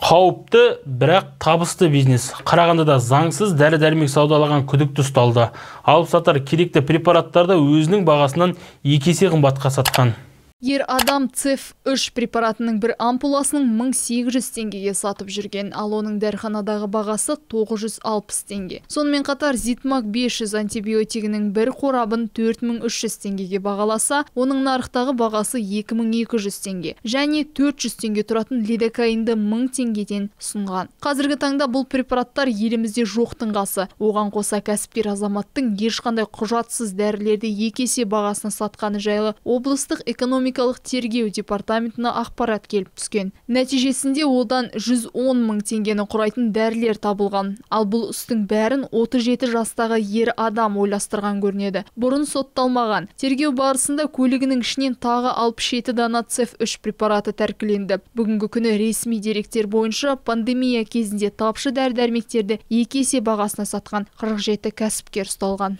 Қауіпті, бірақ табысты бизнес. Қарағандыда заңсыз дәрі-дәрмек саудалаған күдікті ұсталды. Алып сатар керекті препараттарды өзінің бағасынан 2 есе қымбатқа сатқан. Ер адам ЦЕФ-3 препаратының бір ампуласының 1800 теңгеге сатып жүрген, ал оның дәріханадағы бағасы 960 теңге. Сонымен қатар Зитмак 500 антибиотигінің бір қорабын 4300 теңгеге бағаласа, оның нарықтағы бағасы 2200 теңге. Және 400 теңге тұратын лидокаинді 1000 теңгеден ұсынған. Қазіргі таңда бұл препараттар елімізде жоқтың қасы. Оған қоса кәсіпкер азаматтың ешқандай құжатсыз дәрілерді 2 есе бағасына сатқаны жайлы облыстық экономикалық тергеу департаментіне ақпарат келіп түскен. Нәтижесінде одан 110 мың теңгені құрайтын дәрілер табылған. Ал бұл істің бәрін 37 жастағы ер адам ойластырған көрінеді. Бұрын сотталмаған. Тергеу барысында көлігінің ішінен тағы 67 дана ЦЕФ-3 препараты тәркіленді. Бүгінгі күні ресми деректер бойынша пандемия кезінде тапшы дәрі-дәрмектерді 2 есе бағасына сатқан 47 кәсіпкер ұсталған.